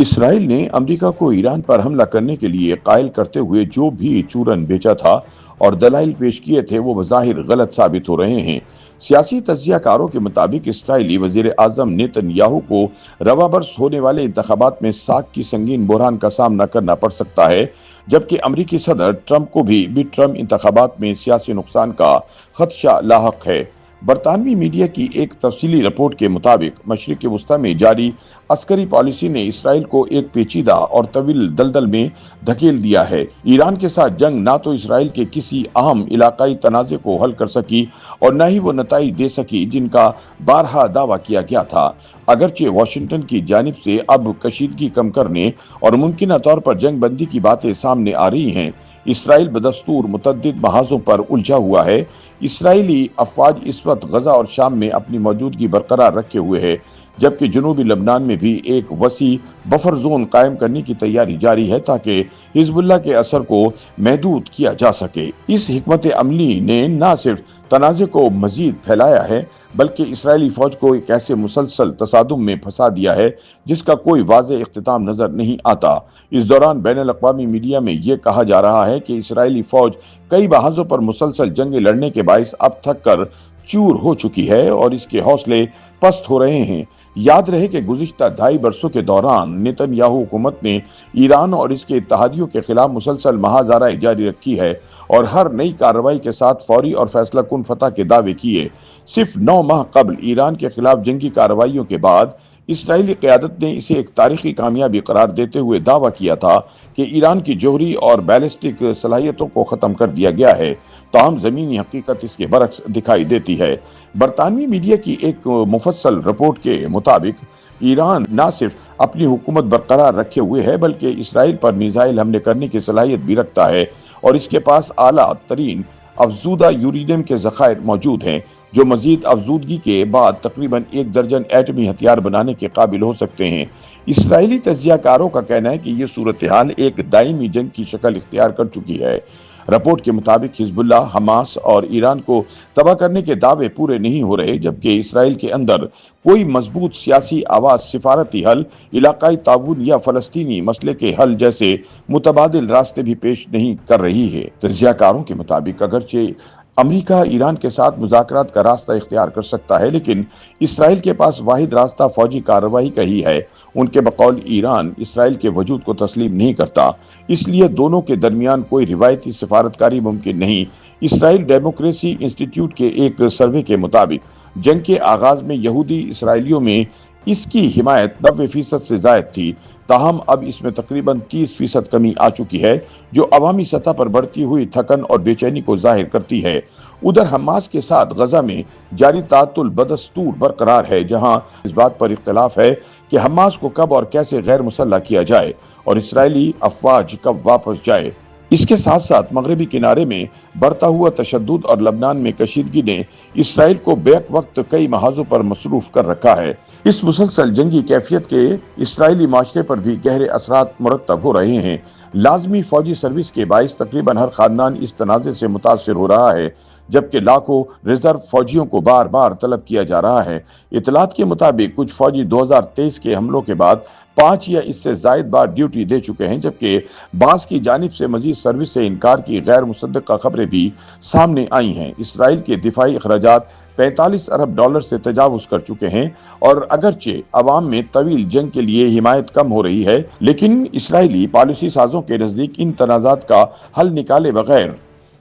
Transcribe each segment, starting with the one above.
Israel ने America को Iran पर हमला करने के लिए कायल करते हुए जो भी चूरन बेचा था और दलाइल पेश किए थे वो बज़ाहिर गलत साबित हो रहे हैं। सियासी तज्जियाकारों के मुताबिक इसराइली वजीर आजम नेतन्याहू को रवाबर्स होने वाले इंतखाबात में साख की संगीन बहरान का सामना करना पड़ सकता है, जबकि अमरीकी सदर ट्रंप को भी मिड टर्म इंतखाबात में सियासी नुकसान का खदशा लाहक है। बरतानवी मीडिया की एक तफसीली रिपोर्ट के मुताबिक मशरिक वस्ती में जारी अस्करी पॉलिसी ने इसराइल को एक पेचीदा और तवील दलदल में धकेल दिया है। ईरान के साथ जंग ना तो इसराइल के किसी अहम इलाकाई तनाज़े को हल कर सकी और न ही वो नताइज दे सकी जिनका बारहा दावा किया गया था। अगरचे वाशिंगटन की जानिब से अब कशीदगी कम करने और मुमकिन तौर पर जंग बंदी की बातें सामने आ रही हैं, इसराइल बदस्तूर मुतअद्दिद महाजों पर उलझा हुआ है। इसराइली अफवाज इस वक्त गजा और शाम में अपनी मौजूदगी बरकरार रखे हुए है, जबकि जनूबी लबनान में भी एक वसी बफर जोन कायम करने की तैयारी जारी है ताकि हिजबुल्लाह के असर को महदूद किया जा सके। इस हिकमत अमली ने न सिर्फ तनाज़े को मजीद फैलाया है बल्कि इसराइली फौज को एक ऐसे मुसलसल तसादुम में फंसा दिया है जिसका कोई वाज़े इख्तिताम नजर नहीं आता। इस दौरान बैनुल अक़वामी मीडिया में यह कहा जा रहा है कि इसराइली फौज कई बहाजों पर मुसलसल जंगें लड़ने के बाइस अब थक कर चूर हो चुकी है और इसके हौसले पस्त हो रहे हैं। याद रहे कि गुज़िश्ता 2.5 बरसों के दौरान नेतन्याहू हुकूमत ने ईरान और इसके इत्तहादियों के खिलाफ मुसलसल महाज़ाराएं जारी रखी है और हर नई कार्रवाई के साथ फौरी और फैसला कुन फतह के दावे किए। सिर्फ 9 माह कबल ईरान के खिलाफ जंगी कार्रवाइयों के बाद इसराइली क़यादत ने इसे एक तारीखी कामयाबी करार देते हुए दावा किया था कि ईरान की जोहरी और बैलिस्टिक सलाहियतों को ख़त्म कर दिया गया है। ताहम ज़मीनी हकीकत इसके बरक्स दिखाई देती है। बरतानवी मीडिया की एक मुफस्सल रिपोर्ट के मुताबिक ईरान न सिर्फ अपनी हुकूमत बरकरार रखे हुए है बल्कि इसराइल पर मिसाइल हमले करने की सलाहियत भी रखता है और इसके पास आला तरीन अफजूदा यूरेनियम के ज़खायर मौजूद हैं जो मजीद अफजूदगी के बाद तकरीबन 1 दर्जन एटमी हथियार बनाने के काबिल हो सकते हैं। इसराइली तज्जियाकारों का कहना है कि यह सूरत हाल एक दायमी जंग की शक्ल इख्तियार कर चुकी है। रिपोर्ट के मुताबिक हिजबुल्लाह, हमास और ईरान को तबाह करने के दावे पूरे नहीं हो रहे, जबकि इसराइल के अंदर कोई मजबूत सियासी आवाज सिफारती हल, इलाकाई ताउन या फलस्तीनी मसले के हल जैसे मुतबादिल रास्ते भी पेश नहीं कर रही है। तज्जियाकारों के मुताबिक अगरचे अमेरिका ईरान के साथ मुज़ाकरात का रास्ता इख्तियार कर सकता है, लेकिन इसराइल के पास वाहिद रास्ता फौजी कार्रवाई का ही है। उनके बकौल ईरान इसराइल के वजूद को तस्लीम नहीं करता, इसलिए दोनों के दरमियान कोई रिवायती सिफारतकारी मुमकिन नहीं। इसराइल डेमोक्रेसी इंस्टीट्यूट के एक सर्वे के मुताबिक जंग के आगाज में यहूदी इसराइलियों में इसकी हिमायत 90% से जायद थी, ताहम अब इसमें तकरीबन 30% कमी आ चुकी है जो अवामी सतह पर बढ़ती हुई थकन और बेचैनी को जाहिर करती है। उधर हमास के साथ गजा में जारी तातुल बदस्तूर बरकरार है, जहां इस बात पर इख्तिलाफ है कि हमास को कब और कैसे गैर मुसल्लह किया जाए और इसराइली अफवाज कब वापस जाए। इसके साथ साथ मगरबी किनारे में बढ़ता हुआ तशद्दुद और लबनान में कशीदगी ने इसराइल को बेक वक्त कई महाजों पर मसरूफ कर रखा है। इस मुसलसल जंगी कैफियत के इसराइली माशरे पर भी गहरे असरात मुरतब हो रहे हैं। लाजमी फौजी सर्विस के बाइस तकरीबन हर खानदान इस तनाज़े से मुतासिर हो रहा है, जबकि लाखों रिजर्व फौजियों को बार बार तलब किया जा रहा है। इतलात के मुताबिक कुछ फौजी 2023 के हमलों के बाद 5 या इससे जायद बार ड्यूटी दे चुके हैं, जबकि बास की जानिब से मजीद सर्विस से इनकार की गैर मुसद्दक़ा खबरें भी सामने आई हैं। इसराइल के दिफाई अखराजात 45 अरब डॉलर से तजावुज कर चुके हैं और अगरचे अवाम में तवील जंग के लिए हिमायत कम हो रही है, लेकिन इसराइली पॉलिसी साजों के नजदीक इन तनाज़ात का हल निकाले बगैर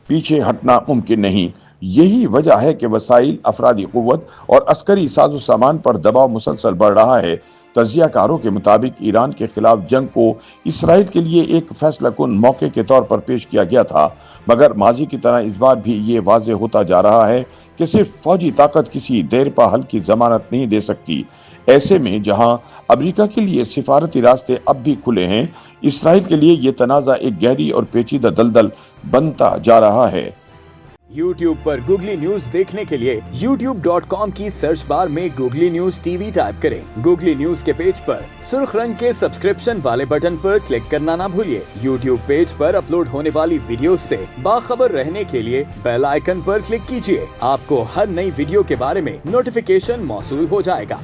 पीछे हटना मुमकिन नहीं। यही वजह है कि वसाइल, अफरादी कुव्वत और अस्करी साजो सामान पर दबाव मुसलसल बढ़ रहा है। तज्जियाकारों के मुताबिक ईरान के खिलाफ जंग को इसराइल के लिए एक फैसला कुन मौके के तौर पर पेश किया गया था, मगर माजी की तरह इस बार भी ये वाज़ेह होता जा रहा है कि सिर्फ फौजी ताकत किसी देरपा हल की जमानत नहीं दे सकती। ऐसे में जहां अमेरिका के लिए सिफारती रास्ते अब भी खुले हैं, इसराइल के लिए ये तनाज़ा एक गहरी और पेचीदा दलदल बनता जा रहा है। YouTube पर गूगली न्यूज देखने के लिए youtube.com की सर्च बार में गूगली न्यूज टीवी टाइप करें। गूगली न्यूज के पेज पर सुर्ख रंग के सब्सक्रिप्शन वाले बटन पर क्लिक करना ना भूलिए। YouTube पेज पर अपलोड होने वाली वीडियोस से बाखबर रहने के लिए बेल आइकन पर क्लिक कीजिए। आपको हर नई वीडियो के बारे में नोटिफिकेशन मौसूल हो जाएगा।